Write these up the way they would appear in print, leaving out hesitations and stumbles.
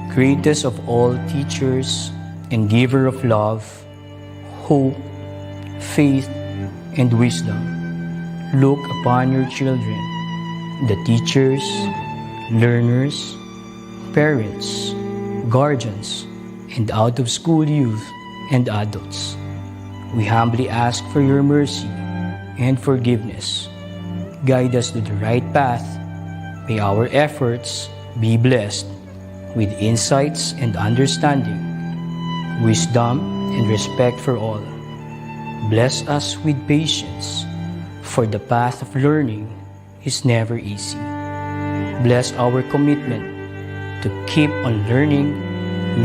greatest of all teachers and giver of love, hope, faith, and wisdom, look upon your children, the teachers, learners, parents, guardians, and out-of-school youth and adults. We humbly ask for your mercy and forgiveness. Guide us to the right path. May our efforts be blessed with insights and understanding, wisdom and respect for all. Bless us with patience, for the path of learning is never easy. Bless our commitment to keep on learning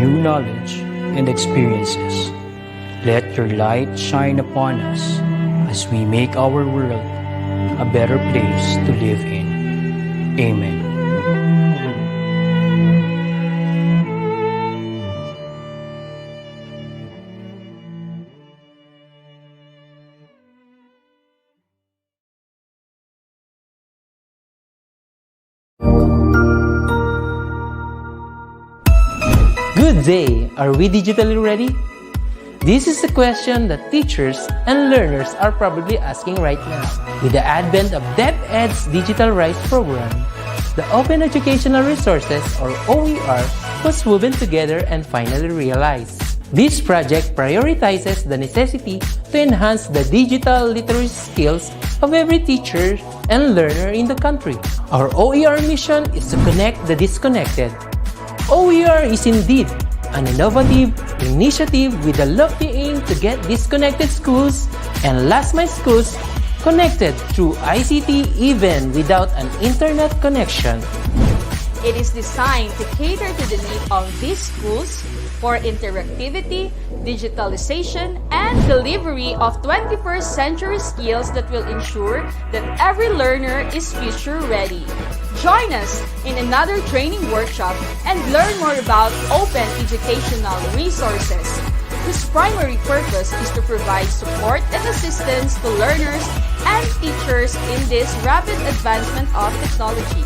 new knowledge and experiences. Let your light shine upon us as we make our world a better place to live in. Amen. Good day! Are we digitally ready? This is a question that teachers and learners are probably asking right now. With the advent of DepEd's Digital Rise program, the Open Educational Resources, or OER, was woven together and finally realized. This project prioritizes the necessity to enhance the digital literacy skills of every teacher and learner in the country. Our OER mission is to connect the disconnected. OER is indeed an innovative initiative with a lofty aim to get disconnected schools and last-mile schools connected through ICT even without an internet connection. It is designed to cater to the need of these schools for interactivity, digitalization, and delivery of 21st century skills that will ensure that every learner is future ready. Join us in another training workshop and learn more about open educational resources, whose primary purpose is to provide support and assistance to learners and teachers in this rapid advancement of technology.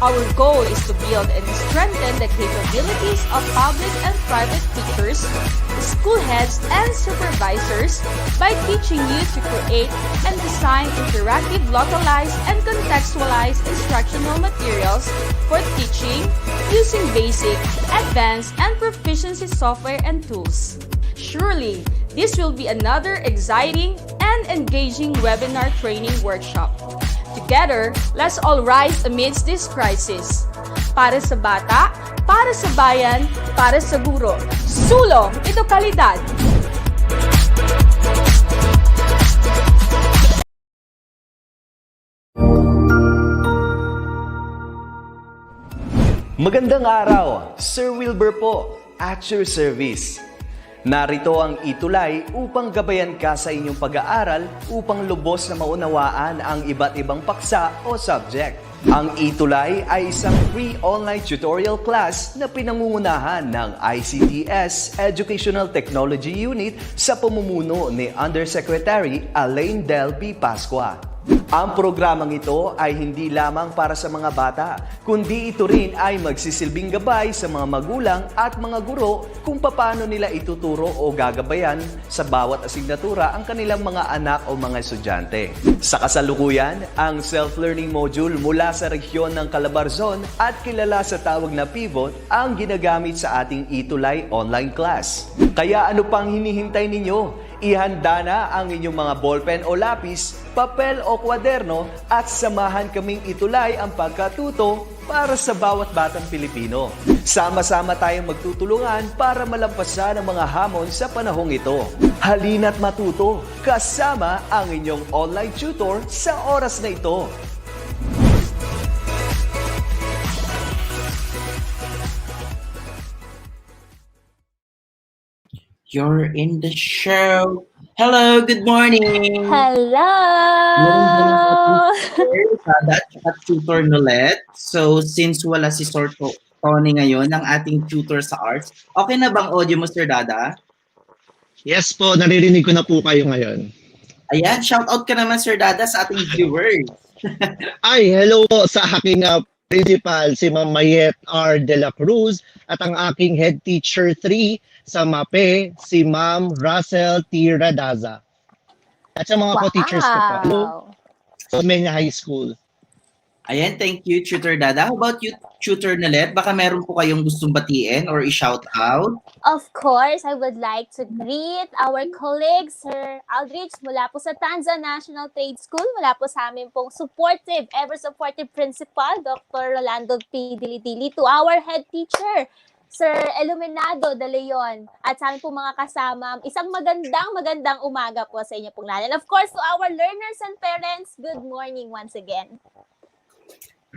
Our goal is to build and strengthen the capabilities of public and private teachers, school heads, and supervisors by teaching you to create and design interactive, localized, and contextualized instructional materials for teaching using basic, advanced, and proficiency software and tools. Surely, this will be another exciting and engaging webinar training workshop. Together, let's all rise amidst this crisis. Para sa bata, para sa bayan, para sa guro. Sulong, ito kalidad! Magandang araw, Sir Wilbur po, at your service. Narito ang ETUlay upang gabayan ka sa inyong pag-aaral upang lubos na maunawaan ang iba't ibang paksa o subject. Ang ETUlay ay isang free online tutorial class na pinangungunahan ng DepEd Educational Technology Unit sa pamumuno ni Undersecretary Elaine Del B. Pascua. Ang programang ito ay hindi lamang para sa mga bata, kundi ito rin ay magsisilbing gabay sa mga magulang at mga guro kung paano nila ituturo o gagabayan sa bawat asignatura ang kanilang mga anak o mga estudyante. Sa kasalukuyan, ang self-learning module mula sa rehiyon ng Calabarzon at kilala sa tawag na pivot ang ginagamit sa ating ETUlay online class. Kaya ano pang hinihintay ninyo? Ihanda na ang inyong mga ballpen o lapis, papel o kwaderno at samahan kaming itulay ang pagkatuto para sa bawat batang Pilipino. Sama-sama tayong magtutulungan para malampasan ang mga hamon sa panahong ito. Halina't matuto kasama ang inyong online tutor sa oras na ito. You're in the show. Hello, good morning. Hello! At tutor Nolet. So, since wala si Sir Tony ngayon, ang ating tutor sa arts, okay na bang audio mo, Sir Dada? Yes po, naririnig ko na po kayo ngayon. Ayan, shout out ka naman, Sir Dada, sa ating viewers. Ay, hello po sa aking Principal, si Ma'am Mayet R. De la Cruz, at ang aking head teacher 3 sa MAPEH, si Ma'am Russell T. Radaza. At sa mga co-teachers ko po. Hello, Wow! sa Menya High School. Ayan, thank you, Tutor Dada. How about you, Tutor Nalet? Baka meron po kayong gustong batiin or i-shout out? Of course, I would like to greet our colleague, Sir Aldrich, mula po sa Tanza National Trade School, mula po sa amin pong supportive, ever supportive principal, Dr. Rolando P. Dilidili, to our head teacher, Sir Iluminado de Leon, at sa amin pong mga kasama, isang magandang umaga po sa inyo pong lahat. And of course, to our learners and parents, good morning once again.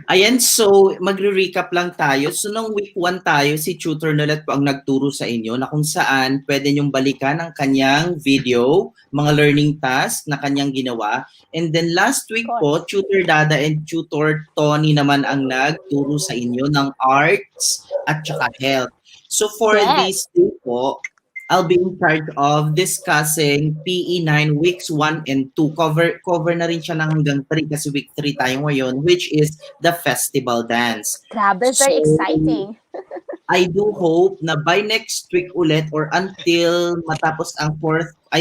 Ayan, so magre-recap lang tayo. So nung week 1 tayo, si Tutor Nalet po ang nagturo sa inyo na kung saan pwede nyong balikan ang kanyang video, mga learning task na kanyang ginawa. And then last week po, Tutor Dada and Tutor Tony naman ang nagturo sa inyo ng arts at saka health. So for this week po, I'll be in charge of discussing PE 9 weeks 1 and 2. Cover na rin siya ng hanggang 3 kasi week 3 tayo ngayon, which is the festival dance. Grabe, very exciting. I do hope na by next week ulit or until matapos ang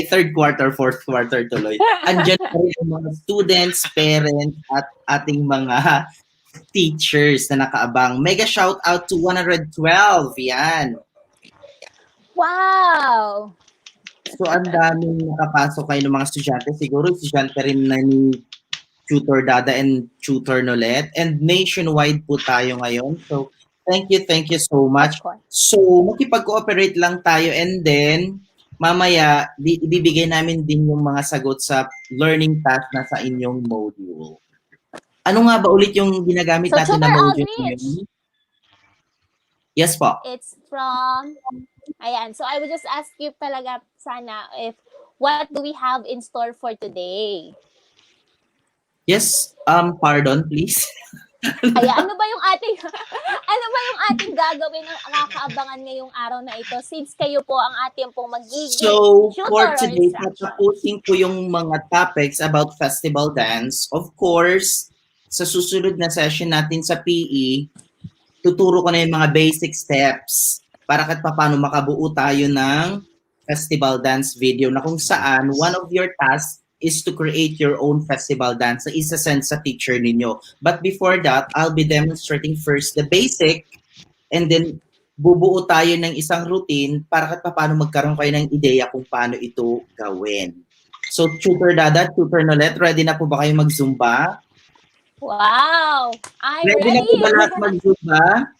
third quarter, fourth quarter tuloy, andyan na rin ang mga students, parents, at ating mga teachers na nakaabang. Mega shout out to 112, yan. Wow! So, ang daming nakapasok kayo ng mga estudyante. Siguro, estudyante rin na ni Tutor Dada and Tutor Nolet. And nationwide po tayo ngayon. So, thank you so much. So, makipag-cooperate lang tayo and then, mamaya, ibibigay namin din yung mga sagot sa learning task na sa inyong module. Ano nga ba ulit yung ginagamit natin na module ngayon? Yes po. It's from... Ayan. So, I would just ask you talaga sana if what do we have in store for today? Yes, pardon please. Ayan, ano ba yung ating gagawin ng kakaabangan ngayong araw na ito since kayo po ang ating pong magiging So, tutor for or today, instructor? tatapusin ko yung mga topics about festival dance. Of course, sa susunod na session natin sa PE, tuturo ko na yung mga basic steps para kahit paano makabuo tayo ng festival dance video na kung saan one of your tasks is to create your own festival dance na isa-send sa teacher ninyo. But before that, I'll be demonstrating first the basic and then bubuo tayo ng isang routine para kahit paano magkaroon kayo ng ideya kung paano ito gawin. So, Tutor Dada, Tutor Nolet, ready na po ba kayo mag-Zumba? Wow! I'm Ready ready! na po ba lahat mag-Zumba?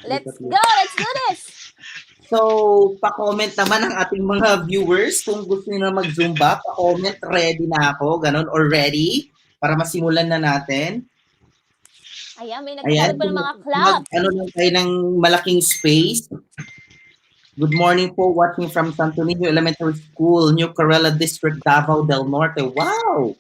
Let's go! Let's do this! So, pa-comment naman ang ating mga viewers kung gusto nyo na mag-Zumba. Pa-comment, ready na ako, ganun, or ready, para masimulan na natin. Ayan, may nagkaroon pa ng mga clap. Ano lang tayo ng malaking space. Good morning po, watching from Santo Niño Elementary School, New Corella District, Davao del Norte. Wow!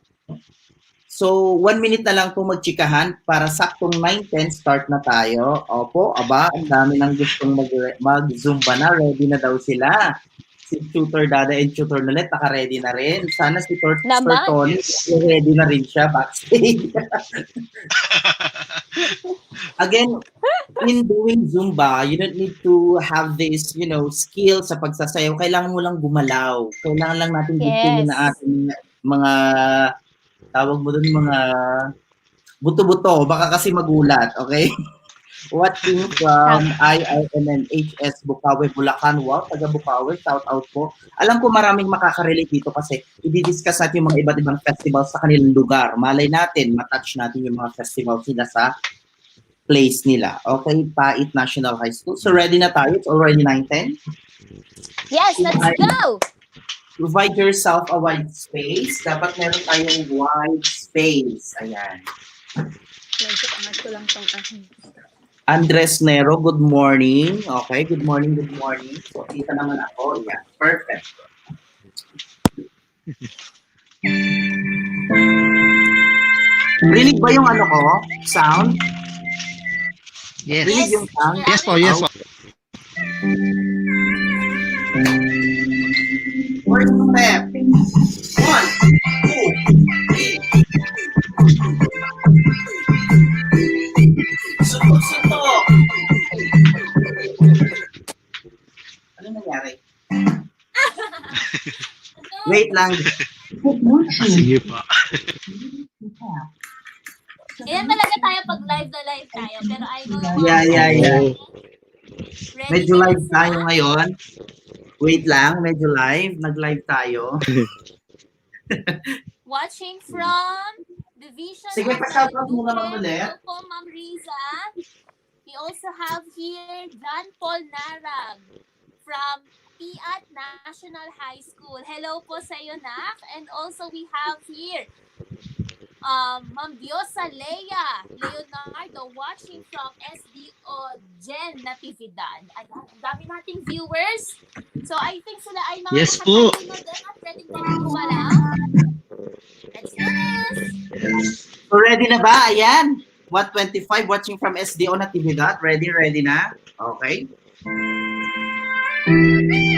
So, 1 minute na lang po magchikahan para saktong 9:10 start na tayo. Opo, aba, ang dami nang gustong mag-Zumba na. Ready na daw sila. Si Tutor Dada and Tutor Nolet, naka-ready na rin. Sana si Tutor Tony, ready na rin siya backstage. Again, in doing Zumba, you don't need to have this, skill sa pagsasayaw. Kailangan mo lang gumalaw. Kailangan lang natin bigyan na ating mga tawag mo dun mga buto-buto, baka kasi magulat, okay? Watching from IIMNHS Bukawi, Bulacan. Wow, taga Bukawi, shout out po. Alam ko maraming makaka-relate dito kasi i-discuss natin yung mga iba't ibang festival sa kanilang lugar. Malay natin, matouch natin yung mga festival sila sa place nila. Okay, Pait National High School. So ready na tayo? It's already 9:10. Yes, let's go! Provide yourself a wide space. Dapat meron tayong wide space. Ayan. Medyo angat ko lang tong aking. Andres Nero, good morning. Okay, good morning. So, kita naman ako. Yeah, perfect. Rinig ba yung ano ko? Sound? Yes. Rinig yung sound? Yes po, yes po. First step. 1, 2, 3. Ano nangyari? Wait lang. Sige pa. Yan talaga tayo pag live na live tayo. Pero I know yung Yeah. ready Medyo ka na live sila? tayo ngayon. Wait lang, medyo live. Nag-live tayo. Watching from Division Sige, of pa-shoutout muna, Ma'am Guadalupe. ulit. Hello po, Ma'am Riza. We also have here John Paul Narag from Piat National High School. Hello po sa iyo, Nak. And also we have here Ma'am Diosa Leonardo watching from SDO Gen Natividad. Ayan, ang dami nating viewers. So I think sila ay mga Yes po. nakatalino din at pwedeng gumalaw. Let's do this! So ready na ba? Ayan. 125 watching from SDO Natividad. Ready na? Okay.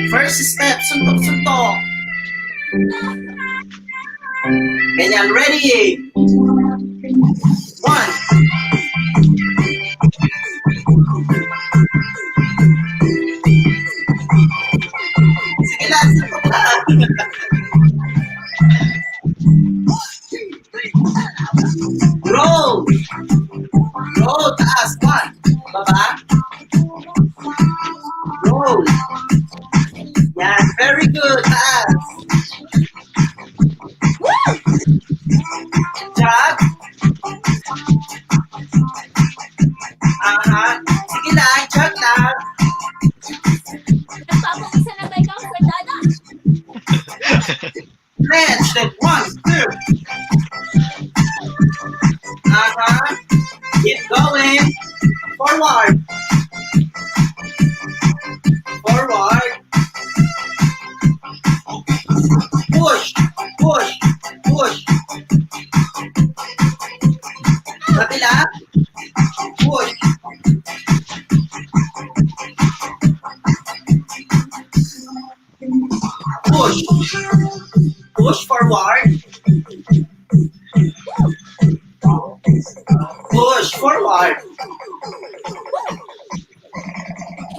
First step, suntok-suntok. Ganyan, ready? 1. Sige lang, suntok lang. Roll! Roll, taas. 1. Baba. Roll. Yan, very good. Taas. Jog. Sige lang, jog lang. Nagpapakisa na ba ikaw, Sir Dada? Let's step 1, 2. Keep going. Forward. Forward. Push. Push. Push. Kabila. Push. Push. Push forward. Push forward.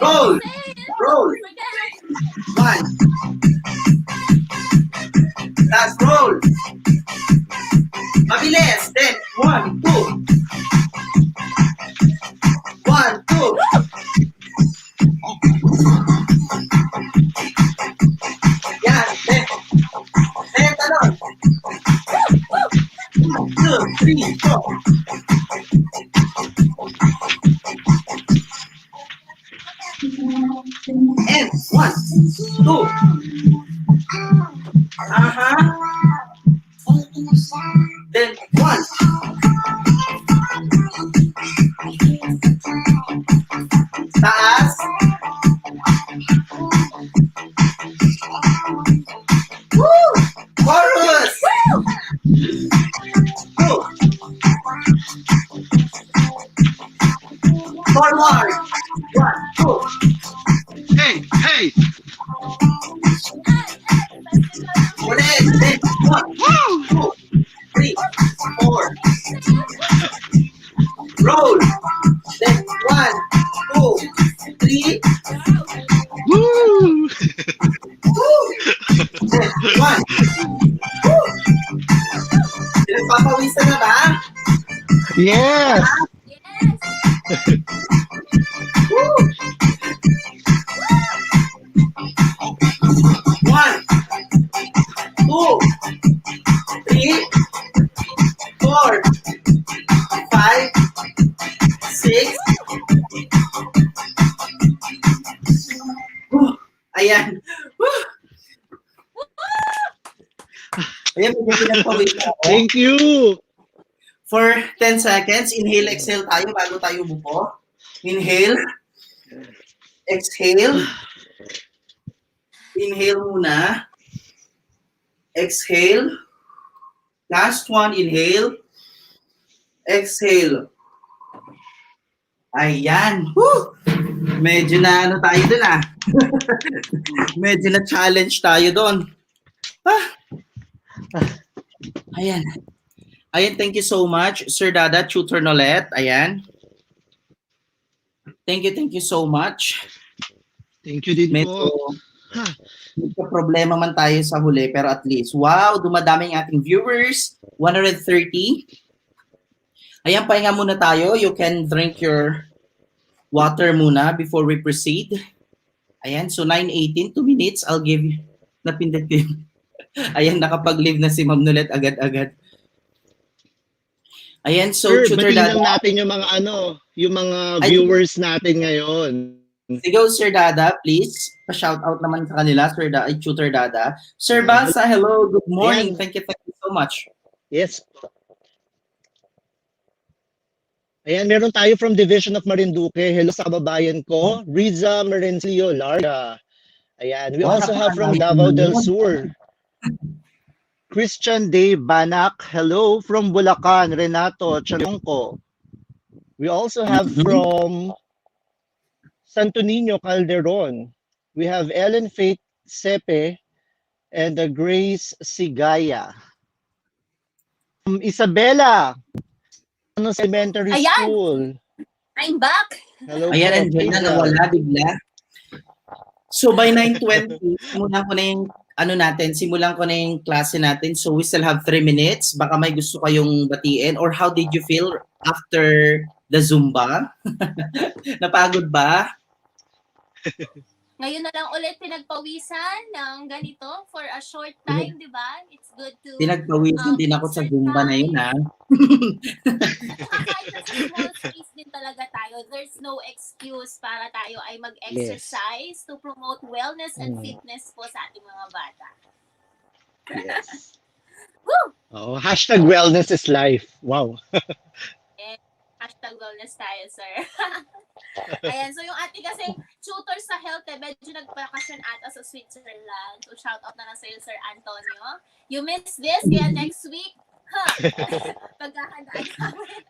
Roll. Roll. 1. Last roll. Mabilis. Then 1, 2. 1, 2. Yan. Then talon. 2, 3, 4. And 1, 2. Then 1. Taas. Woo! Chorus. 2. Forward. 1, 2. Hey! Ulit. Then 1, 2, 3, 4. Roll. Then 1, 2, 3. Woo! Then 1. Pinagpapawisan na ba? Yes! Yes! Woo! 1, 2, 3, 4, 5, 6. Ayan. Woo! Ayan, medyo pinagpawisan ako. Thank you! For 10 seconds, inhale, exhale tayo bago tayo buko. Inhale. Exhale. Inhale muna. Exhale. Last one, inhale. Exhale. Ayan. Woo! Medyo na ano tayo dun ah. Medyo na challenge tayo dun. Ayan. Ayan, thank you so much. Sir Dada, tutor ulit. Ayan. Thank you so much. Thank you din Medyo, po. medyo problema man tayo sa huli, pero at least, wow, dumadami ang ating viewers, 130. Ayan, pahinga muna tayo. You can drink your water muna before we proceed. Ayan, so 9:18, 2 minutes, I'll give you, napindot ko yun. Ayan, nakapag-leave na si Ma'am Nulet agad-agad. Ayan, so Sir, Tutor batiin Dada. lang natin yung mga viewers natin ngayon. Sige, Sir Dada, please. Pa-shout out naman sa kanila, Tutor Dada. Sir Basa, hello, good morning. Ayan. Thank you so much. Yes. Ayan, meron tayo from Division of Marinduque. Hello sa kababayan ko, Riza Merencillo Larga. Ayan, we also have from Davao del Sur, Christian Day Banak. Hello from Bulacan, Renato Chanongco. We also have from Santo Niño Calderon. We have Ellen Faith Sepe and Grace Sigaya. From Isabela, Elementary School. I'm back. Hello Ayan, po, andyan na, Hazel. nawala bigla. So by 9:20, simulan ko na yung klase natin. So we still have 3 minutes. Baka may gusto kayong batiin, or how did you feel after the Zumba? Napagod ba? Ngayon na lang ulit pinagpawisan ng ganito for a short time, di ba? It's good to... Pinagpawisan din ako sa Zumba na yun, ha? Kahit sa small space din talaga tayo, there's no excuse para tayo ay mag-exercise to promote wellness and fitness po sa ating mga bata. Yes. Woo! Oh, hashtag wellness is life. Wow. Hashtag wellness tayo, sir. Ayan, so yung ating kasi tutor sa health, medyo nagpakasyon ata sa Switzerland. So shout out na lang sa'yo, Sir Antonio. You missed this, kaya next week, pagkahandaan namin.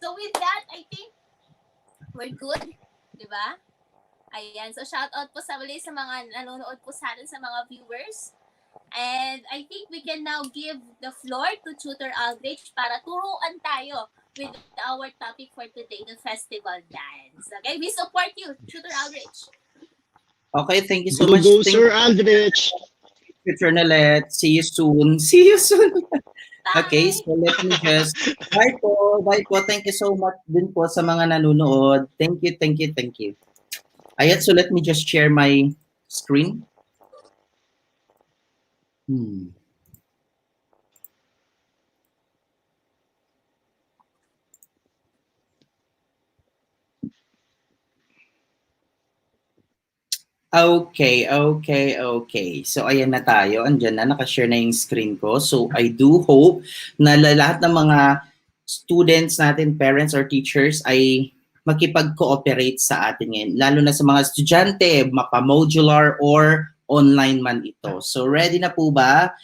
So with that, I think we're good, di ba? Ayan, so shout out po sa mga nanonood po sa atin, sa mga viewers. And I think we can now give the floor to Tutor Aldrich para turuan tayo with our topic for today, the festival dance. Okay, we support you, Tutor Aldrich. Okay, thank you so Go, much. go, Sir Aldrich. Tutor Nalet. See you soon. See you soon. Bye. Okay, so let me just... Bye po. Bye po. Thank you so much din po sa mga nanonood. Thank you, thank you, thank you. Ayan, so let me just share my screen. Okay. So, ayan na tayo. Andyan na, nakashare na yung screen ko. So, I do hope na lahat ng mga students natin, parents or teachers ay makipag-cooperate sa atin ngayon. Lalo na sa mga estudyante, mapa-modular or online man ito. So, ready na po ba?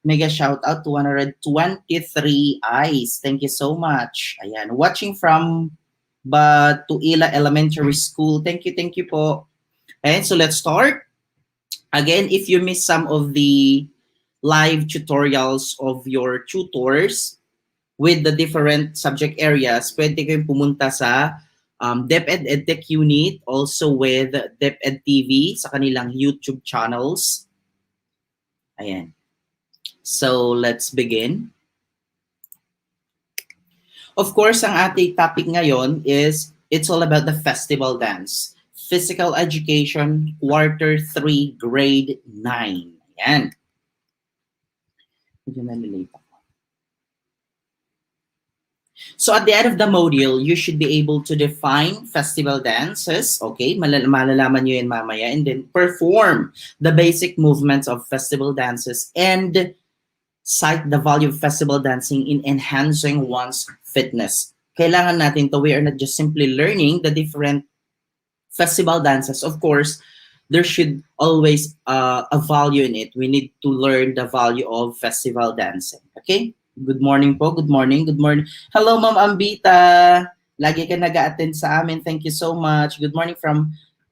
Mega shout out to 123 eyes. Thank you so much. Ayan, watching from Batuila Elementary School. Thank you po. And so let's start. Again, if you missed some of the live tutorials of your tutors with the different subject areas, pwede kayong pumunta sa DepEd Edtech Unit, also with DepEd TV sa kanilang YouTube channels. Ayan. So let's begin. Of course, ang ating topic ngayon is it's all about the festival dance. Physical Education, Quarter 3, Grade 9. Ayan. So at the end of the module, you should be able to define festival dances. Okay, malalaman nyo yun mamaya. And then perform the basic movements of festival dances and cite the value of festival dancing in enhancing one's fitness. Kailangan natin to. We are not just simply learning the different festival dances. Of course, there should always a value in it. We need to learn the value of festival dancing. Okay? Good morning po. Good morning. Hello, Ma'am Ambita. Lagi ka nag-a-attend sa amin. Thank you so much. Good morning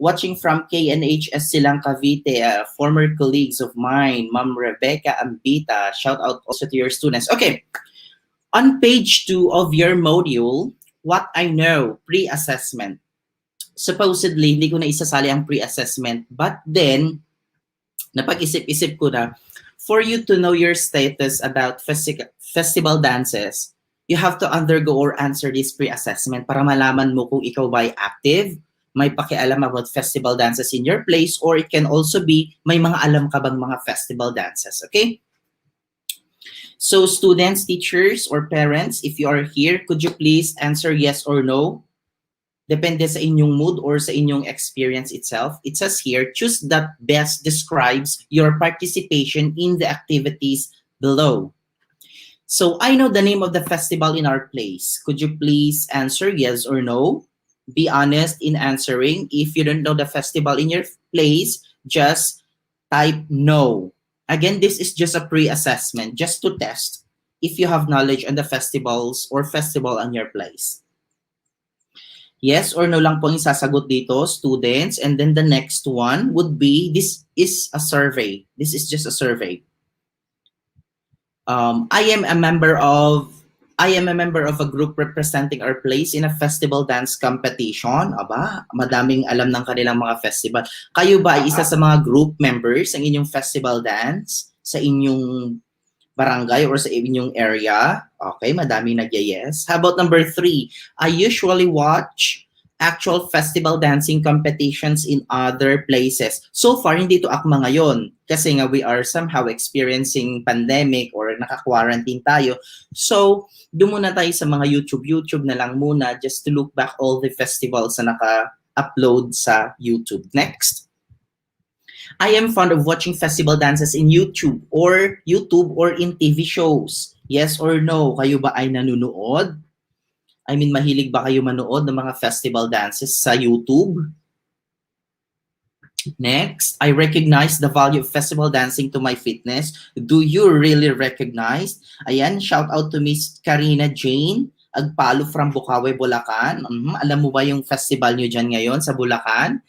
watching from KNHS Silang Cavite, former colleagues of mine, Ma'am Rebecca Ambita. Shout out also to your students. Okay. On page 2 of your module, What I Know, Pre-Assessment. supposedly, hindi ko na isasali ang pre-assessment. But then, napag-isip-isip ko na, for you to know your status about festival dances, you have to undergo or answer this pre-assessment para malaman mo kung ikaw ba ay active, may pakialam about festival dances in your place, or it can also be may mga alam ka bang mga festival dances, okay? So students, teachers, or parents, if you are here, could you please answer yes or no? Depende sa inyong mood or sa inyong experience itself. It says here, choose that best describes your participation in the activities below. So I know the name of the festival in our place. Could you please answer yes or no? Be honest in answering. If you don't know the festival in your place, just type no. Again, this is just a pre-assessment, just to test if you have knowledge on the festivals or festival on your place. Yes or no lang po yung sasagot dito, students. And then the next one would be, this is a survey. This is just a survey. I am a member of a group representing our place in a festival dance competition. Aba, madaming alam ng kanilang mga festival. Kayo ba ay isa sa mga group members ng inyong festival dance sa inyong barangay or sa inyong area? Okay, madaming nag-yes. How about number 3? I usually watch actual festival dancing competitions in other places. So far, hindi ito akma ngayon kasi nga we are somehow experiencing pandemic or naka-quarantine tayo. So, doon muna tayo sa mga YouTube na lang muna just to look back all the festivals na naka-upload sa YouTube. Next. I am fond of watching festival dances in YouTube or in TV shows. Yes or no? Kayo ba ay nanonood? I mean, mahilig ba kayo manood ng mga festival dances sa YouTube? Next, I recognize the value of festival dancing to my fitness. Do you really recognize? Ayan, shout out to Miss Karina Jane Agpalo from Bukawe, Bulacan. Alam mo ba yung festival nyo dyan ngayon sa Bulacan?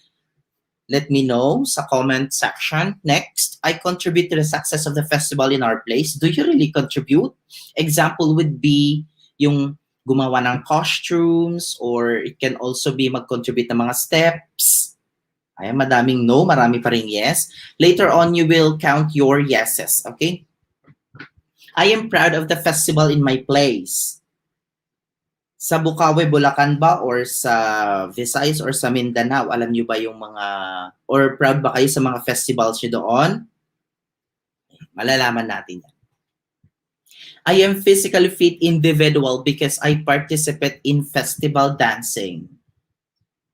Let me know sa comment section. Next, I contribute to the success of the festival in our place. Do you really contribute? Example would be yung gumawa ng costumes, or it can also be mag-contribute ng mga steps. Ayan, madaming no, marami pa rin yes. Later on, you will count your yeses, okay? I am proud of the festival in my place. Sa Bukawe, Bulacan ba, or sa Visayas, or sa Mindanao? Alam nyo ba yung mga, or proud ba kayo sa mga festivals nyo doon? Malalaman natin yan. I am physically fit individual because I participate in festival dancing.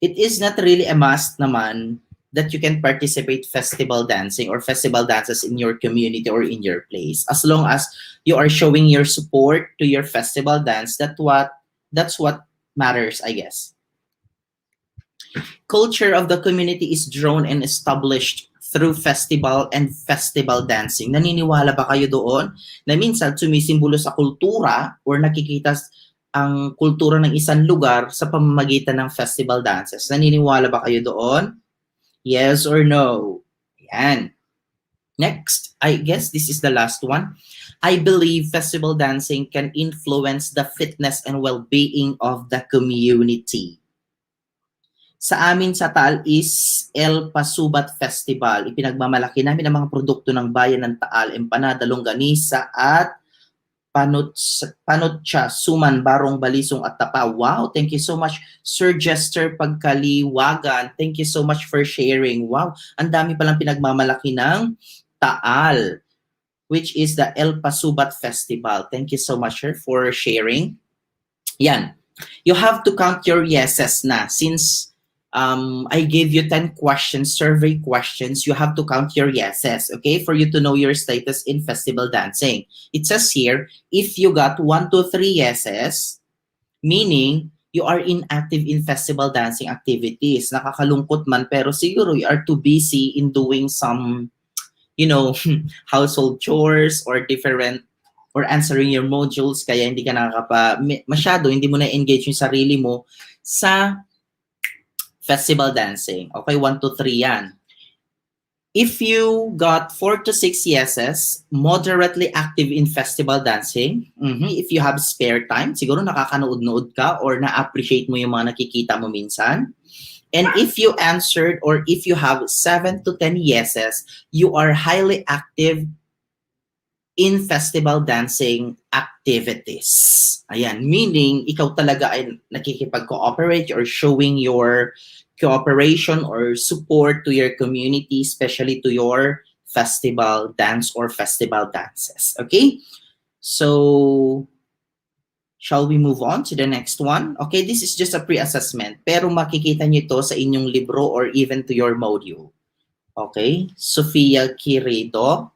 It is not really a must naman that you can participate festival dancing or festival dances in your community or in your place. As long as you are showing your support to your festival dance, that's what matters, I guess. Culture of the community is drawn and established through festival and festival dancing. Naniniwala ba kayo doon na minsan sumisimbolo sa kultura or nakikita ang kultura ng isang lugar sa pamamagitan ng festival dances? Naniniwala ba kayo doon? Yes or no? Yan. Next, I guess this is the last one. I believe festival dancing can influence the fitness and well-being of the community. Sa amin sa Taal is El Pasubat Festival. Ipinagmamalaki namin ang mga produkto ng bayan ng Taal, empanada, longganisa at panutsa, suman, barong, balisong at tapa. Wow, thank you so much, Sir Jester Pagkaliwagan. Thank you so much for sharing. Wow, ang dami palang pinagmamalaki ng Taal, which is the El Pasubat Festival. Thank you so much, sir, for sharing. Yan. You have to count your yeses na. Since I gave you 10 questions, survey questions, you have to count your yeses, okay, for you to know your status in festival dancing. It says here, if you got 1, 2, 3 yeses, meaning you are inactive in festival dancing activities. Nakakalungkot man, pero siguro you are too busy in doing some, household chores or different, or answering your modules, kaya hindi ka hindi mo na-engage yung sarili mo sa festival dancing. Okay, 1, 2, 3 yan. If you got 4 to 6 yeses, moderately active in festival dancing, if you have spare time, siguro nakakanood-nood ka or na-appreciate mo yung mga nakikita mo minsan. And if you answered or if you have 7 to 10 yeses, you are highly active in festival dancing activities. Ayan, meaning ikaw talaga ay nakikipag-cooperate or showing your cooperation or support to your community, especially to your festival dance or festival dances. Okay? So, shall we move on to the next one? Okay, this is just a pre-assessment, pero makikita nyo ito sa inyong libro or even to your module. Okay, Sofia Querido,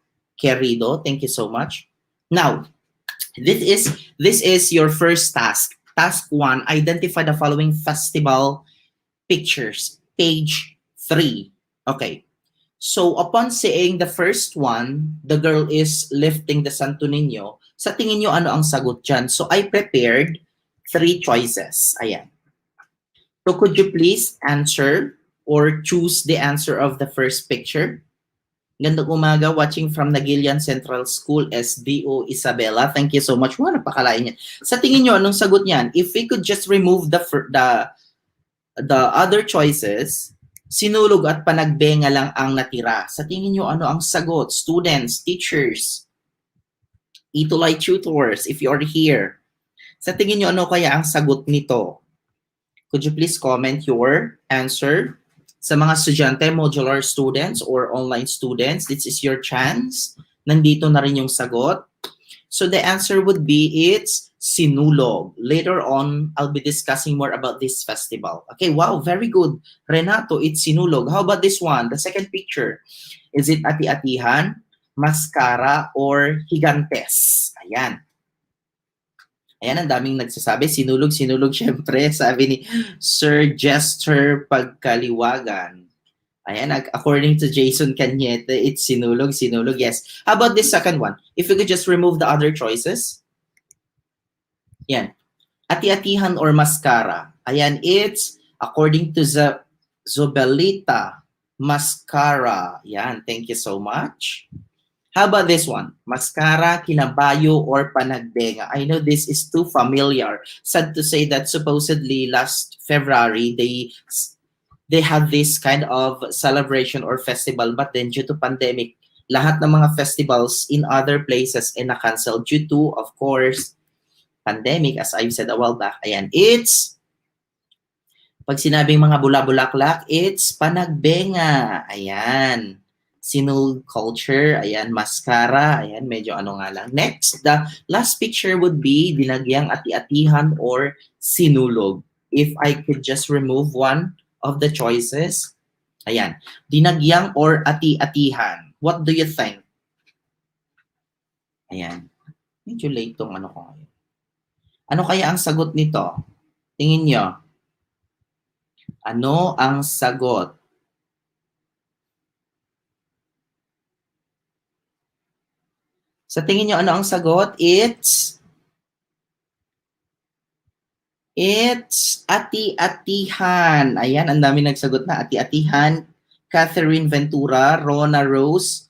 thank you so much. Now, this is your first task. Task 1, identify the following festival pictures. Page 3. Okay. So upon seeing the first one, the girl is lifting the Santo Niño. Sa tingin nyo, ano ang sagot dyan? So I prepared 3 choices. Ayan. So could you please answer or choose the answer of the first picture? Gandang umaga, watching from Nagilian Central School, SDO Isabela. Thank you so much. Wow, napakalain niya. Sa tingin nyo, anong sagot niyan? If we could just remove the other choices, sinulog at panagbenga lang ang natira. Sa tingin nyo, ano ang sagot? Students, teachers, ETUlay tutors, if you are here. Sa tingin nyo, ano kaya ang sagot nito? Could you please comment your answer? Sa mga estudyante, modular students or online students, this is your chance. Nandito na rin yung sagot. So the answer would be it's sinulog. Later on, I'll be discussing more about this festival. Okay, wow, very good. Renato, it's sinulog. How about this one? The second picture. Is it ati-atihan, mascara, or higantes? Ayan. Ayan, ang daming nagsasabi. Sinulog, syempre. Sabi ni Sir Jester Pagkaliwagan. Ayan, according to Jason Cañete, it's sinulog, yes. How about this second one? If we could just remove the other choices. Yan. Ati-atihan or mascara. Ayan, it's according to Zobelita, mascara. Yan, thank you so much. How about this one? Mascara, kinabayo, or panagbenga? I know this is too familiar. Sad to say that supposedly last February, they had this kind of celebration or festival, but then due to pandemic, lahat ng mga festivals in other places ay na-cancel due to, of course, pandemic, as I've said a while back. Ayan, it's, pag sinabing mga bula-bulaklak, it's panagbenga. Ayan. Sinulog culture, ayan, mascara, ayan, medyo ano nga lang. Next, the last picture would be dinagyang ati-atihan or sinulog. If I could just remove one of the choices, ayan, dinagyang or ati-atihan. What do you think? Ayan, medyo late tong ano ko ngayon. Ano kaya ang sagot nito? Tingin nyo. Ano ang sagot? Sa tingin nyo, ano ang sagot? It's ati-atihan. Ayan, ang dami nagsagot na. Ati-atihan. Catherine Ventura, Rona Rose,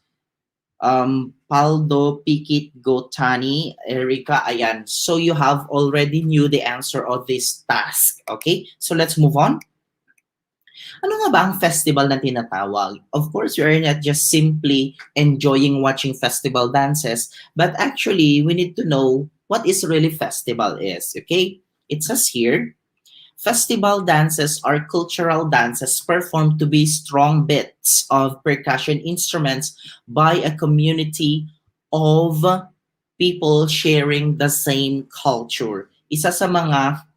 Paldo Pikit Gotani, Erica. Ayan. So you have already knew the answer of this task. Okay? So let's move on. Ano nga ba ang festival na tinatawag? Of course, you are not just simply enjoying watching festival dances, but actually, we need to know what is really festival is, okay? It says here, festival dances are cultural dances performed to be strong bits of percussion instruments by a community of people sharing the same culture. Isa sa mga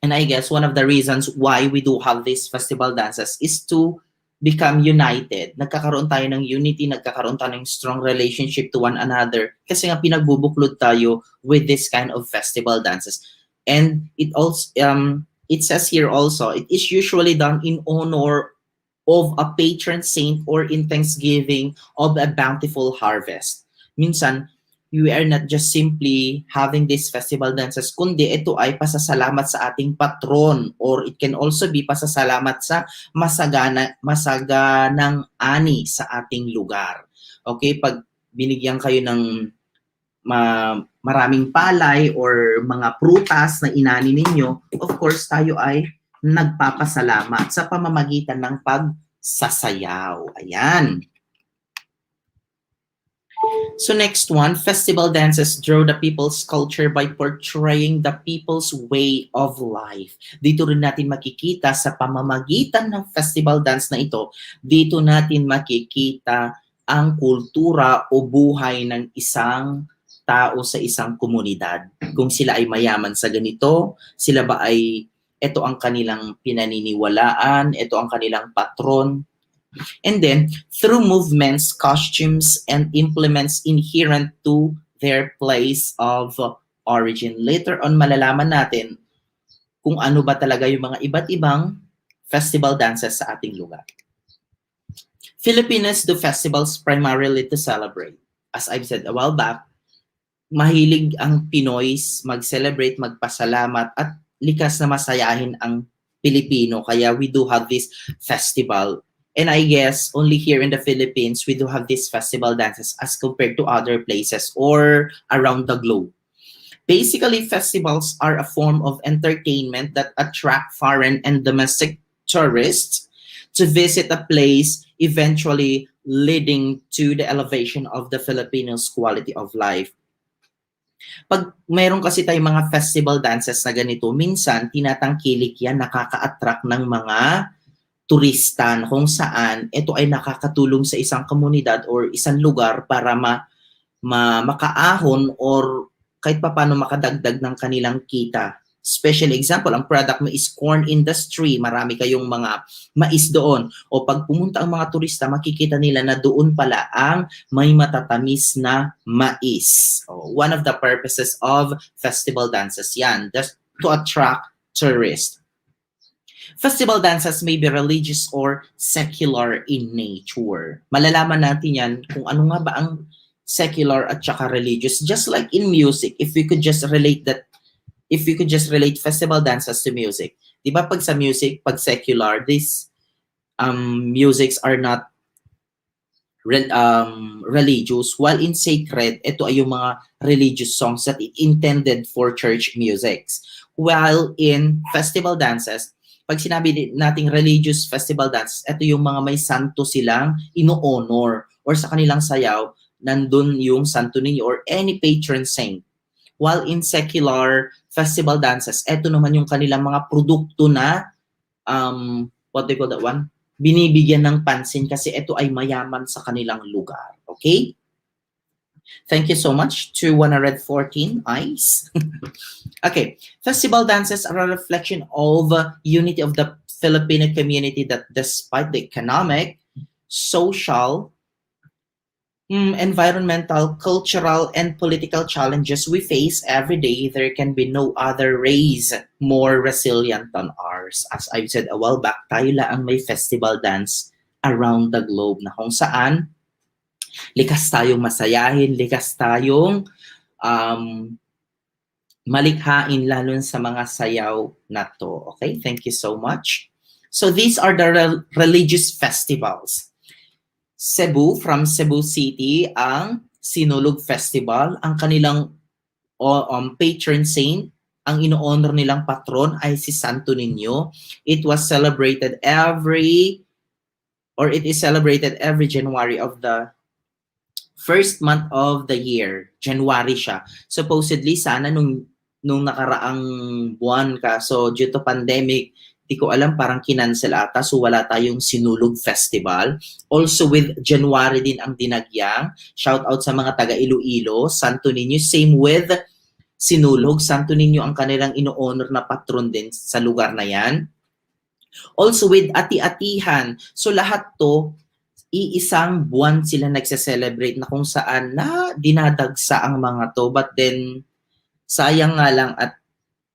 and I guess one of the reasons why we do have these festival dances is to become united. Nagkakaroon tayo ng unity, nagkakaroon tayo ng strong relationship to one another kasi nga pinagbubuklod tayo with this kind of festival dances. And it also it says here also, it is usually done in honor of a patron saint or in thanksgiving of a bountiful harvest. Minsan, we are not just simply having these festival dances, kundi ito ay pasasalamat sa ating patron, or it can also be pasasalamat sa masaganang ani sa ating lugar. Okay, pag binigyan kayo ng maraming palay or mga prutas na inani ninyo, of course tayo ay nagpapasalamat sa pamamagitan ng pagsasayaw. Ayan. So next one, festival dances draw the people's culture by portraying the people's way of life. Dito rin natin makikita sa pamamagitan ng festival dance na ito, dito natin makikita ang kultura o buhay ng isang tao sa isang komunidad. Kung sila ay mayaman sa ganito, sila ba ay ito ang kanilang pinaniniwalaan, ito ang kanilang patron. And then, through movements, costumes, and implements inherent to their place of origin. Later on, malalaman natin kung ano ba talaga yung mga iba't ibang festival dances sa ating lugar. Filipinos do festivals primarily to celebrate. As I've said a while back, mahilig ang Pinoys mag-celebrate, magpasalamat, at likas na masayahin ang Pilipino. Kaya we do have this festival. And I guess only here in the Philippines, we do have these festival dances as compared to other places or around the globe. Basically, festivals are a form of entertainment that attract foreign and domestic tourists to visit a place, eventually leading to the elevation of the Filipinos' quality of life. Pag mayroon kasi tayong mga festival dances na ganito, minsan tinatangkilik yan, nakaka-attract ng mga turista kung saan ito ay nakakatulong sa isang komunidad or isang lugar para makaahon or kahit paano makadagdag ng kanilang kita. Special example, ang product mo is corn industry. Marami kayong mga mais doon. O pag pumunta ang mga turista, makikita nila na doon pala ang may matatamis na mais. One of the purposes of festival dances yan, just to attract tourists. Festival dances may be religious or secular in nature. Malalaman natin yan kung ano nga ba ang secular at saka religious. Just like in music, if we could just relate festival dances to music. Di ba pag sa music, pag secular, these musics are not religious, while in sacred, ito ay yung mga religious songs that it intended for church musics. While in festival dances, pag sinabi nating religious festival dance, ito yung mga may santo silang ino-honor or sa kanilang sayaw, nandun yung santo ninyo or any patron saint. While in secular festival dances, ito naman yung kanilang mga produkto na, what do you call that one? Binibigyan ng pansin kasi ito ay mayaman sa kanilang lugar. Okay? Thank you so much to 114 eyes. Okay, festival dances are a reflection of unity of the Filipino community that despite the economic, social, environmental, cultural, and political challenges we face every day, there can be no other race more resilient than ours. As I've said a while back, tayo lang may festival dance around the globe na kung saan likas tayong masayahin, likas tayong malikhain lalo sa mga sayaw na to. Okay, thank you so much. So these are the religious festivals. Cebu, from Cebu City, ang Sinulog Festival. Ang kanilang patron saint, ang ino-honor nilang patron ay si Santo Niño. It is celebrated every January of the first month of the year. January siya. Supposedly, sana nung nakaraang buwan ka, so due to pandemic, di ko alam, parang kinancel ata, so wala tayong Sinulog Festival. Also with January din ang dinagyang. Shout out sa mga taga Iloilo, Santo Niño. Same with Sinulog, Santo Niño ang kanilang ino-honor na patron din sa lugar na yan. Also with ati-atihan. So lahat to, iisang buwan sila nagse-celebrate na kung saan na dinadagsa ang mga to. But then, sayang nga lang at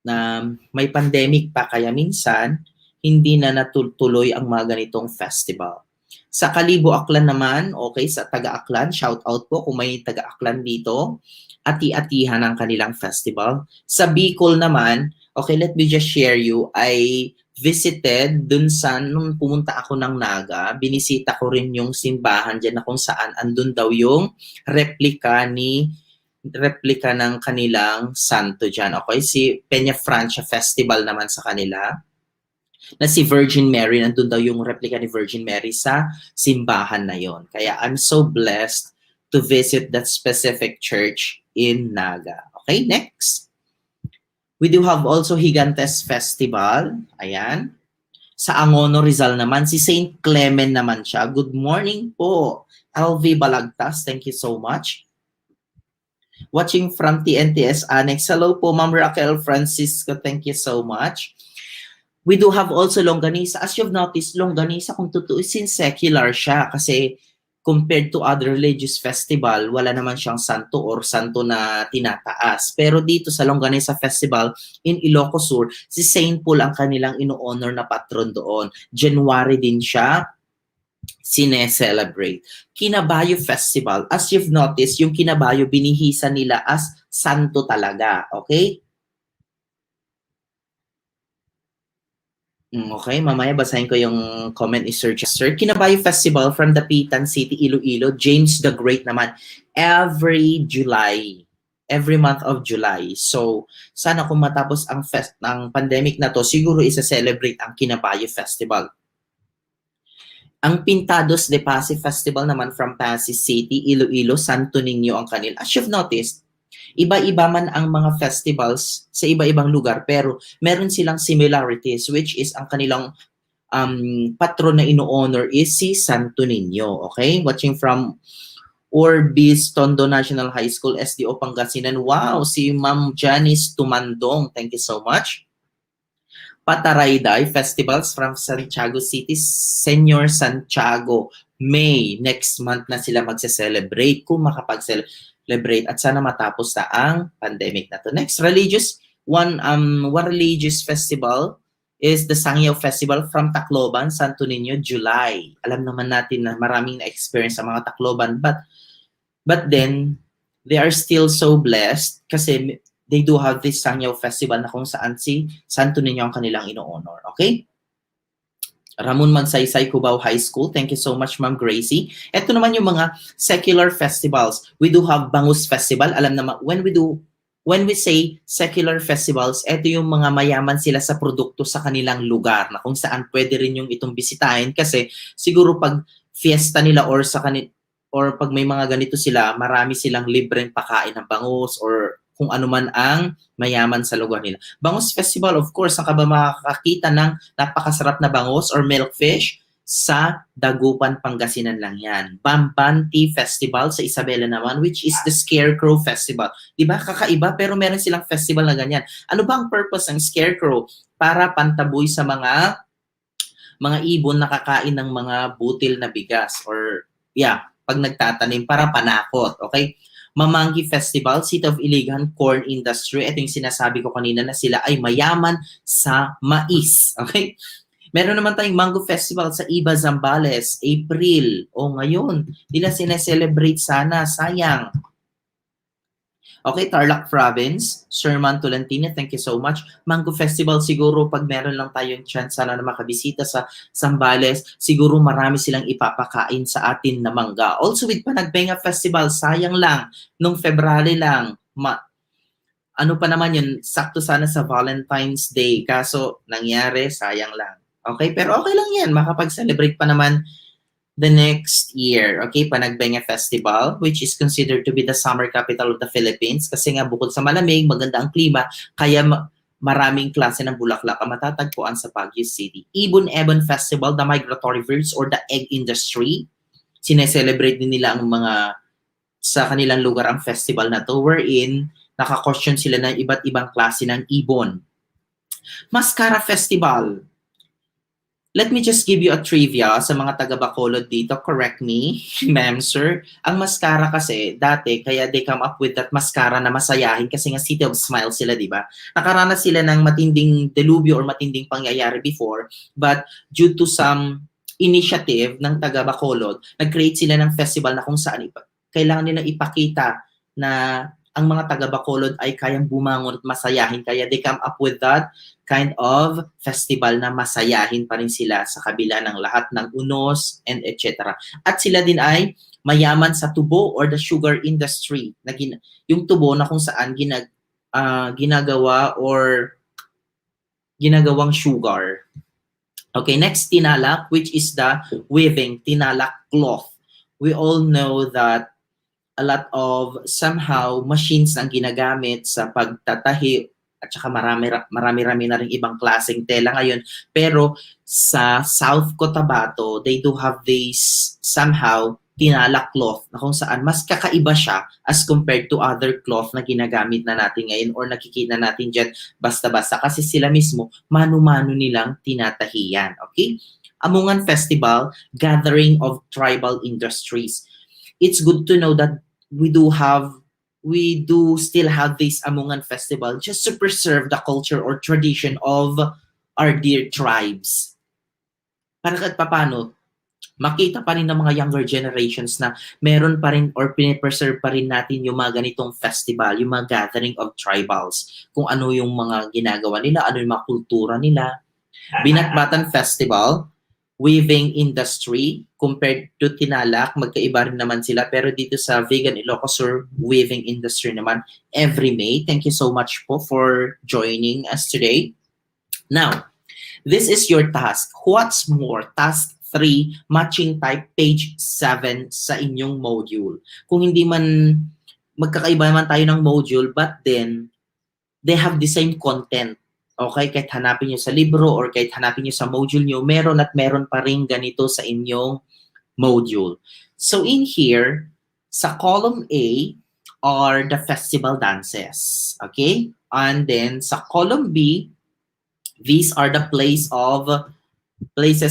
na may pandemic pa kaya minsan hindi na natutuloy ang mga ganitong festival. Sa Kalibo Aklan naman, okay, sa taga-Aklan, shout out po kung may taga-Aklan dito, ati-atihan ang kanilang festival. Sa Bicol naman, okay, let me just share you, I visited dun sa, nung pumunta ako ng Naga, binisita ko rin yung simbahan dyan na kung saan andun daw yung replika ng kanilang santo dyan. Okay, si Peña Francia Festival naman sa kanila. na si Virgin Mary, nandun daw yung replica ni Virgin Mary sa simbahan na yon. Kaya I'm so blessed to visit that specific church in Naga. Okay, next. We do have also Gigantes Festival. Ayan. Sa Angono, Rizal naman, si Saint Clement naman siya. Good morning po, LV Balagtas. Thank you so much. Watching from TNTS Annex. Hello po, Ma'am Raquel Francisco. Thank you so much. We do have also Longganisa. As you've noticed, Longganisa, kung tutuusin, secular siya kasi compared to other religious festival, wala naman siyang santo or santo na tinataas. Pero dito sa Longganisa Festival in Ilocos Sur, si Saint Paul ang kanilang ino-honor na patron doon. January din siya sine-celebrate. Kinabayo Festival, as you've noticed, yung Kinabayo binihisa nila as santo talaga. Okay? Okay, mamaya basahin ko yung comment ni Sir Chester. Kinabayo Festival from Dapitan City, Iloilo. James the Great naman. Every July. Every month of July. So, sana kung matapos ang pandemic na to, siguro isa-celebrate ang Kinabayo Festival. Ang Pintados de Pasig Festival naman from Pasig City, Iloilo, Santo Niño ang kanil. As you've noticed, iba-iba man ang mga festivals sa iba-ibang lugar pero meron silang similarities which is ang kanilang patron na ino-honor is si Santo Niño. Okay? Watching from Orbis Tondo National High School, SDO Pangasinan. Wow! Si Ma'am Janice Tumandong. Thank you so much. Patarayday Festivals from Santiago City, Senior Santiago. May next month na sila magse-celebrate kung makapag-celebrate at sana matapos na ang pandemic na to. Next, one religious festival is the Sangyaw Festival from Tacloban, Santo Niño, July. Alam naman natin na maraming na-experience sa mga Tacloban but then they are still so blessed kasi they do have this Sangyaw Festival na kung saan si Santo Niño ang kanilang ino-honor. Okay? Ramon Magsaysay, Cubao High School. Thank you so much, Ma'am Gracie. Ito naman yung mga secular festivals. We do have Bangus Festival. Alam naman, when we say secular festivals, ito yung mga mayaman sila sa produkto sa kanilang lugar na kung saan pwede rin yung itong bisitahin kasi siguro pag fiesta nila or pag may mga ganito sila, marami silang libreng pakain ng bangus or kung ano man ang mayaman sa lugar nila. Bangus Festival, of course, saan ka ba makakakita ng napakasarap na bangus or milkfish? Sa Dagupan, Pangasinan lang yan. Bambanti Festival sa Isabela naman, which is the Scarecrow Festival. Diba? Kakaiba, pero meron silang festival na ganyan. Ano ba ang purpose ng Scarecrow? Para pantaboy sa mga ibon na kakain ng mga butil na bigas or pag nagtatanim para panakot. Okay? Mamanggi Festival, City of Iligan Corn Industry. Ito yung sinasabi ko kanina na sila ay mayaman sa mais. Okay? Meron naman tayong Mango Festival sa Iba, Zambales, April. Ngayon, nila sineselebrate sana. Sayang. Okay, Tarlac Province, Sherman Tolentino, thank you so much. Mango Festival, siguro pag meron lang tayong chance sana na makabisita sa Zambales, siguro marami silang ipapakain sa atin na mangga. Also with Panagbenga Festival, sayang lang, nung February lang, ano pa naman yun, sakto sana sa Valentine's Day, kaso nangyari, sayang lang. Okay, pero okay lang yan, makapag-celebrate pa naman the next year, okay, Panagbenga Festival, which is considered to be the summer capital of the Philippines kasi nga bukod sa malamig, maganda ang klima, kaya maraming klase ng bulaklak ang matatagpuan sa Baguio City. Ibon-Ebon Festival, the migratory birds or the egg industry, sineselebrate din nila ang mga sa kanilang lugar ang festival na to wherein naka-caution sila ng iba't ibang klase ng ibon. Mascara Festival. Let me just give you a trivia sa mga taga-Bacolod dito. Correct me, ma'am, sir. Ang mascara kasi, dati, kaya they come up with that mascara na masayahin kasi nga City of Smiles sila, di ba? Nakaranas sila ng matinding delubyo or matinding pangyayari before, but due to some initiative ng taga-Bacolod, nag-create sila ng festival na kung saan kailangan nilang ipakita na ang mga taga-Bacolod ay kayang bumangon at masayahin. Kaya they come up with that kind of festival na masayahin pa rin sila sa kabila ng lahat ng unos and etc. At sila din ay mayaman sa tubo or the sugar industry. Yung tubo na kung saan ginagawa or ginagawang sugar. Okay, next, tinalak, which is the weaving, tinalak cloth. We all know that a lot of somehow machines ang ginagamit sa pagtatahi at saka marami-rami na rin ibang klaseng tela ngayon. Pero sa South Cotabato, they do have this somehow tinalak cloth na kung saan mas kakaiba siya as compared to other cloth na ginagamit na natin ngayon or nakikita natin dyan basta-basta kasi sila mismo mano-mano nilang tinatahiyan. Okay? Amungan Festival, gathering of tribal industries. It's good to know that we do still have this Amungan Festival just to preserve the culture or tradition of our dear tribes. Para kahit paano, makita pa rin ng mga younger generations na meron pa rin or pinipreserve pa rin natin yung mga ganitong festival, yung mga gathering of tribals, kung ano yung mga ginagawa nila, ano yung mga kultura nila. Binatbatan Festival, weaving industry, compared to tinalak, magkaiba rin naman sila. Pero dito sa Vegan Ilocos weaving industry naman, every May. Thank you so much po for joining us today. Now, this is your task. What's more? Task 3, matching type, page 7 sa inyong module. Kung hindi man, magkakaiba naman tayo ng module, but then, they have the same content. Okay, kahit hanapin nyo sa libro or kahit hanapin nyo sa module nyo, meron at meron pa rin ganito sa inyong module. So in here, sa column A are the festival dances. Okay? And then sa column B, these are the places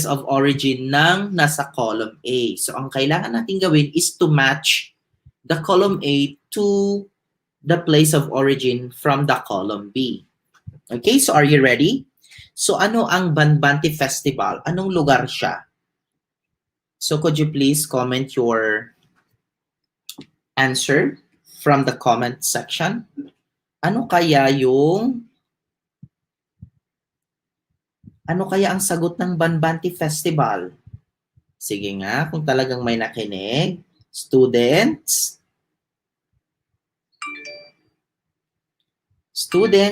of origin ng nasa column A. So ang kailangan natin gawin is to match the column A to the place of origin from the column B. Okay, so are you ready? So ano ang Banbanti Festival? Anong lugar siya? So could you please comment your answer from the comment section? Ano kaya ang sagot ng Banbanti Festival? Sige nga, kung talagang may nakinig. Students,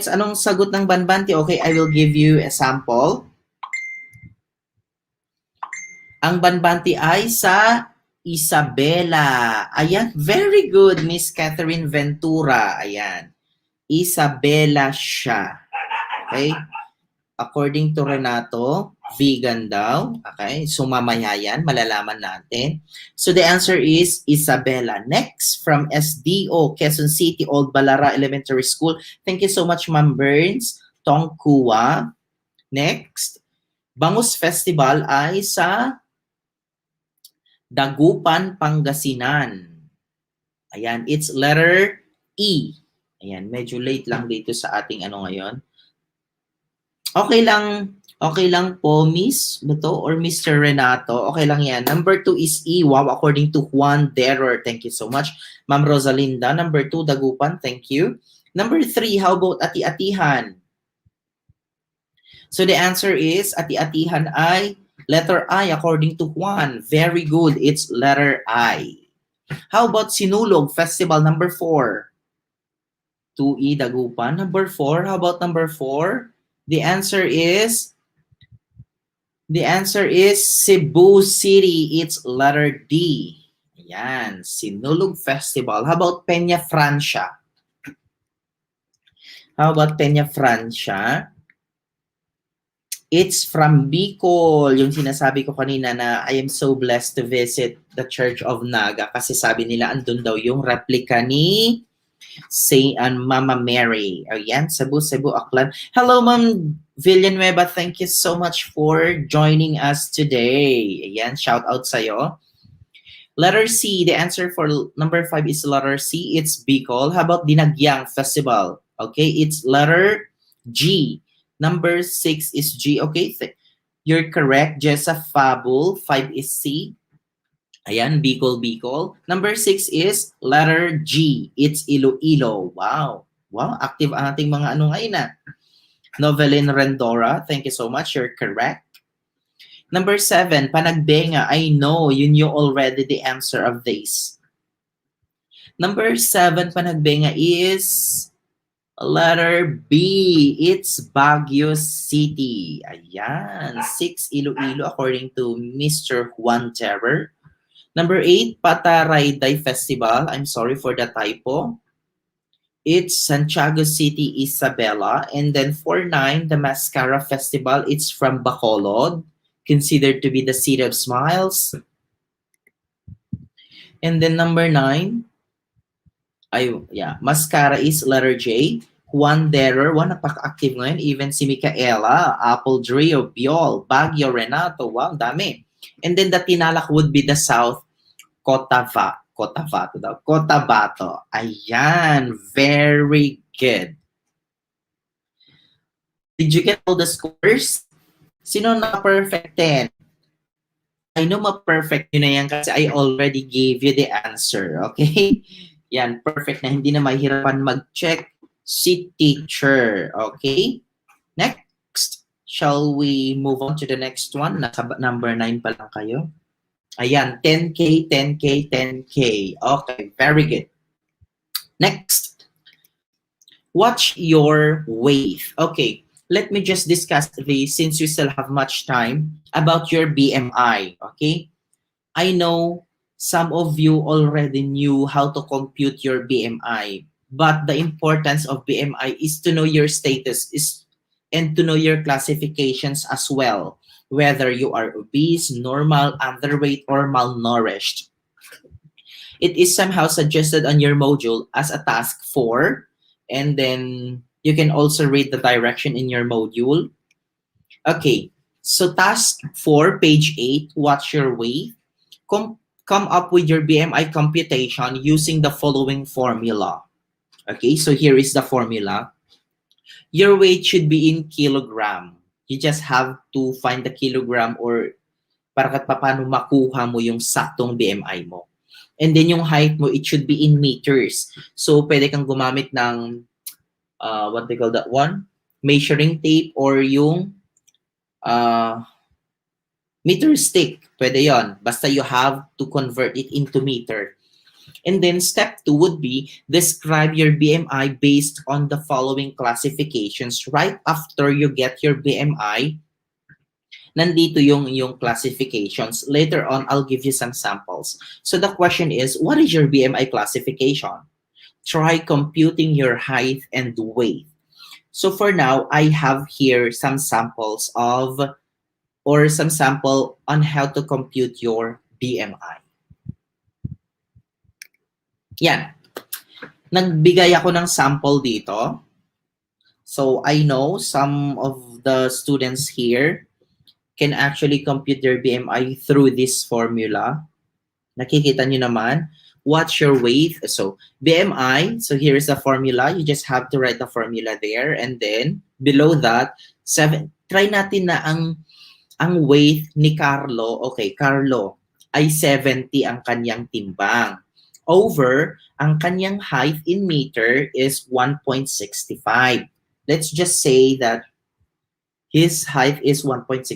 anong sagot ng Banbanti? Okay, I will give you a sample. Ang Banbanti ay sa Isabela. Ayan, very good, Miss Catherine Ventura. Ayan, Isabela siya. Okay? According to Renato, vegan daw. Okay, so mamaya yan, malalaman natin. So the answer is Isabela. Next, from SDO, Quezon City, Old Balara Elementary School. Thank you so much, Ma'am Burns. Tongkua. Next, Bangus Festival ay sa Dagupan, Pangasinan. Ayan, it's letter E. Ayan, medyo late lang dito sa ating ngayon. Okay lang po, Miss Beto or Mr. Renato. Okay lang yan. Number 2 is E. Wow, according to Juan Derer. Thank you so much. Ma'am Rosalinda. Number 2, Dagupan. Thank you. Number 3, how about Ati-Atihan? So the answer is, Ati-Atihan ay letter I according to Juan. Very good. It's letter I. How about Sinulog Festival number 4? 2E, Dagupan. Number 4. How about number 4? The answer is Cebu City. It's letter D. Ayan, Sinulog Festival. How about Peña Francia? It's from Bicol. Yung sinasabi ko kanina na I am so blessed to visit the Church of Naga kasi sabi nila andun daw yung replica ni Mama Mary. Ayan, Cebu, Aklan. Hello, Ma'am Villanueva. Thank you so much for joining us today. Ayan, shout out sa'yo. Letter C, the answer for number 5 is letter C. It's Bicol. How about Dinagyang Festival? Okay, it's letter G. Number 6 is G. Okay, you're correct. Jessa Fabul. 5 is C. Ayan, Bicol. Number 6 is letter G. It's Iloilo. Wow, active ang ating mga ngayon na. Novelin Rendora, thank you so much. You're correct. Number 7, Panagbenga. I know you knew already the answer of this. Number 7, Panagbenga is Letter B, it's Baguio City. Ayan. 6, Iloilo, according to Mr. Juan Terror. Number 8, Patarayday Festival. I'm sorry for the typo. It's Santiago City, Isabela. And then for 9, the Mascara Festival. It's from Bacolod, considered to be the City of Smiles. And then number 9, Mascara is letter J. Juan Derer, napaka-active ngayon. Even si Micaela, Apple Drio, Biol, Baguio, Renato. Wow, dami. And then the Tinalak would be the South, Cotabato. Ayan, very good. Did you get all the scores? Sino na perfect 10? I know ma-perfect yun na yan kasi I already gave you the answer, okay? Yan, perfect na hindi na mahirapan mag-check si teacher, okay? Next, shall we move on to the next one? Nasa number 9 pa lang kayo. Ayan, 10K, 10K, 10K. Okay, very good. Next, watch your wave. Okay, let me just discuss this since we still have much time about your BMI, okay? I know some of you already knew how to compute your BMI, but the importance of BMI is to know your status and to know your classifications as well, whether you are obese, normal, underweight, or malnourished. It is somehow suggested on your module as a task 4, and then you can also read the direction in your module. Okay, so task 4, page 8, watch your weight. Come up with your BMI computation using the following formula. Okay, so here is the formula. Your weight should be in kilogram. You just have to find the kilogram or para kahit paano makuha mo yung saktong BMI mo. And then yung height mo, it should be in meters. So pwede kang gumamit ng, what they call that one? Measuring tape or yung meter stick. Pwede yon. Basta you have to convert it into meter. And then step 2 would be describe your BMI based on the following classifications. Right after you get your BMI, nandito yung classifications. Later on, I'll give you some samples. So the question is, what is your BMI classification? Try computing your height and weight. So for now, I have here some samples some sample on how to compute your BMI. Yan. Nagbigay ako ng sample dito. So I know some of the students here can actually compute their BMI through this formula. Nakikita nyo naman. What's your weight? So BMI, so here is the formula. You just have to write the formula there. And then below that, try natin na ang weight ni Carlo. Okay, Carlo ay 70 ang kanyang timbang. Over, ang kanyang height in meter is 1.65. Let's just say that his height is 1.65.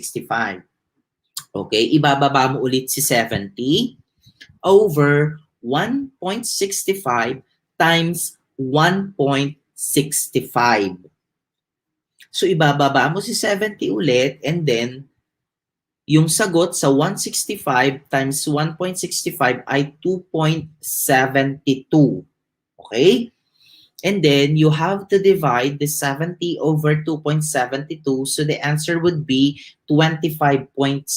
Okay, ibababa mo ulit si 70 over 1.65 times 1.65. So ibababa mo si 70 ulit and then yung sagot sa 165 times 1.65 ay 2.72. Okay? And then you have to divide the 70 over 2.72. So the answer would be 25.74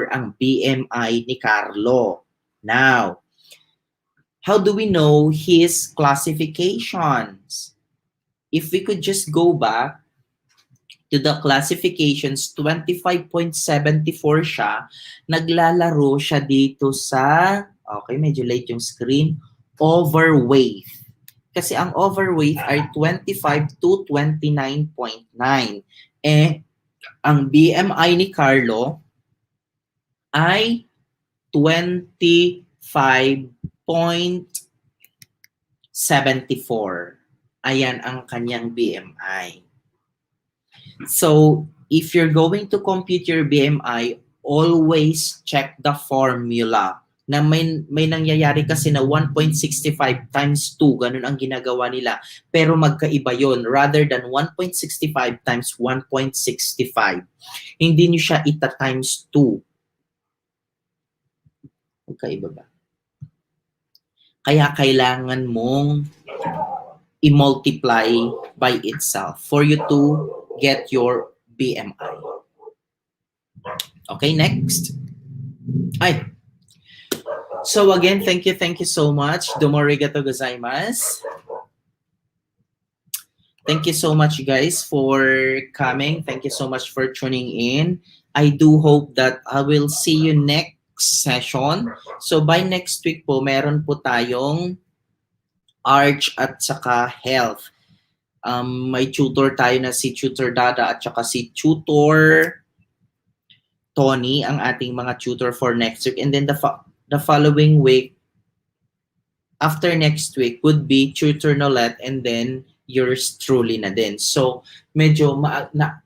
ang BMI ni Carlo. Now, how do we know his classifications? If we could just go back to the classifications, 25.74 siya, naglalaro siya dito sa, okay, medyo late yung screen, overweight. Kasi ang overweight ay 25 to 29.9. Eh, ang BMI ni Carlo ay 25.74. Ayan ang kanyang BMI. So, if you're going to compute your BMI, always check the formula. na may nangyayari kasi na 1.65 times 2, ganun ang ginagawa nila. Pero magkaiba yon, rather than 1.65 times 1.65. Hindi nyo siya ita-times 2. Magkaiba ba? Kaya kailangan mong i-multiply by itself for you to get your BMI. Okay, next. Ay. So again, thank you so much. Domo arigatou gozaimasu. Thank you so much, guys, for coming. Thank you so much for tuning in. I do hope that I will see you next session. So by next week po, meron po tayong Arch at saka Health. May tutor tayo na si Tutor Dada at saka si Tutor Tony, ang ating mga tutor for next week. And then the following week, after next week, would be Tutor Nolette and then yours truly na din. So, medyo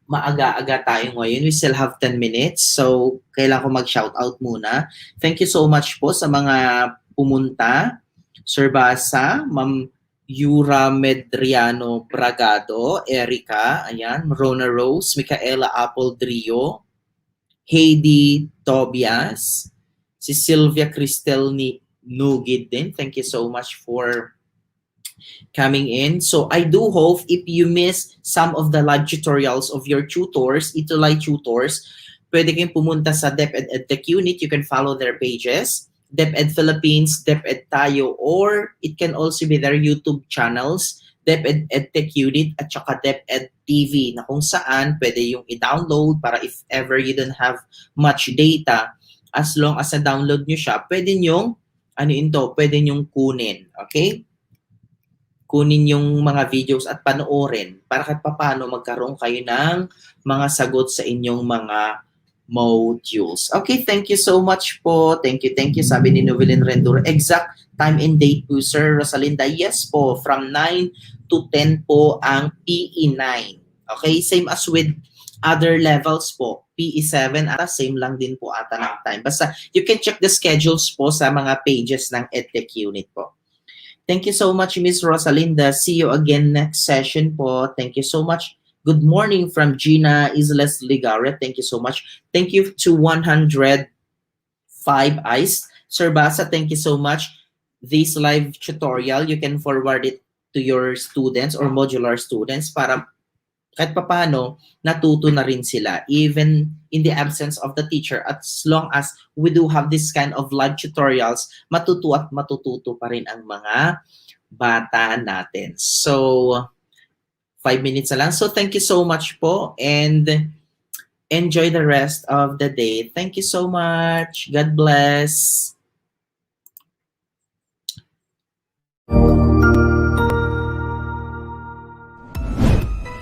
maaga-aga tayo ngayon. We still have 10 minutes. So, kailangan ko mag-shoutout muna. Thank you so much po sa mga pumunta. Sir Basa, Ma'am Yura Medriano Bragado, Erica, ayan, Rona Rose, Micaela Apple Drio, Heidi Tobias, si Sylvia Cristel Nugid din. Thank you so much for coming in. So I do hope if you miss some of the live tutorials of your tutors, ETUlay tutors, pwede kayong pumunta sa DepEd Edtech Unit. You can follow their pages. DepEd Philippines, DepEd Tayo, or it can also be their YouTube channels, DepEd Edtech Unit at saka DepEd TV, na kung saan pwede yung i-download para if ever you don't have much data, as long as na-download nyo siya, pwede nyong, pwede nyong kunin, okay? Kunin yung mga videos at panoorin para kahit paano magkaroon kayo ng mga sagot sa inyong mga modules. Okay, thank you so much po. Thank you. Sabi ni Novelin Rendor. Exact time and date po, Sir Rosalinda. Yes po, from 9 to 10 po ang PE9. Okay, same as with other levels po. PE7 ata, same lang din po ata ng time. Basta, you can check the schedules po sa mga pages ng Edtech Unit po. Thank you so much, Miss Rosalinda. See you again next session po. Thank you so much. Good morning from Gina Isles Ligaret. Thank you so much. Thank you to 105 Eyes. Sir Basa, thank you so much. This live tutorial, you can forward it to your students or modular students para kahit papano natuto na rin sila even in the absence of the teacher. As long as we do have this kind of live tutorials, matuto at matututo pa rin ang mga bata natin. So, 5 minutes na lang. So, thank you so much po and enjoy the rest of the day. Thank you so much. God bless.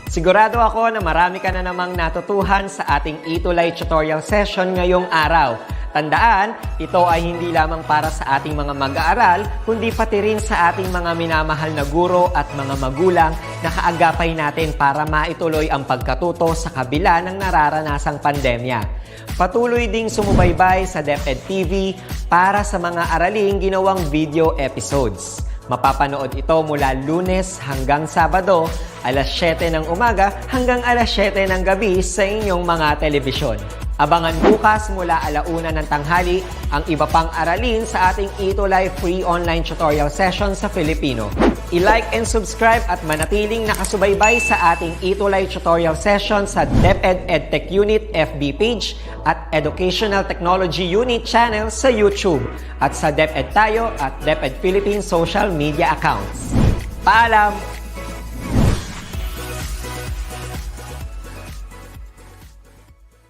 Sigurado ako na marami ka na namang natutuhan sa ating ETUlay tutorial session ngayong araw. Tandaan, ito ay hindi lamang para sa ating mga mag-aaral, kundi pati rin sa ating mga minamahal na guro at mga magulang na kaagapay natin para maituloy ang pagkatuto sa kabila ng nararanasang pandemya. Patuloy ding sumubaybay sa DepEd TV para sa mga araling ginawang video episodes. Mapapanood ito mula Lunes hanggang Sabado, alas 7 ng umaga hanggang alas 7 ng gabi sa inyong mga telebisyon. Abangan bukas mula 1:00 ng tanghali ang iba pang aralin sa ating ETUlay free online tutorial session sa Filipino. I-like and subscribe at manatiling nakasubaybay sa ating ETUlay tutorial session sa DepEd Edtech Unit FB page at Educational Technology Unit channel sa YouTube at sa DepEd Tayo at DepEd Philippines social media accounts. Paalam!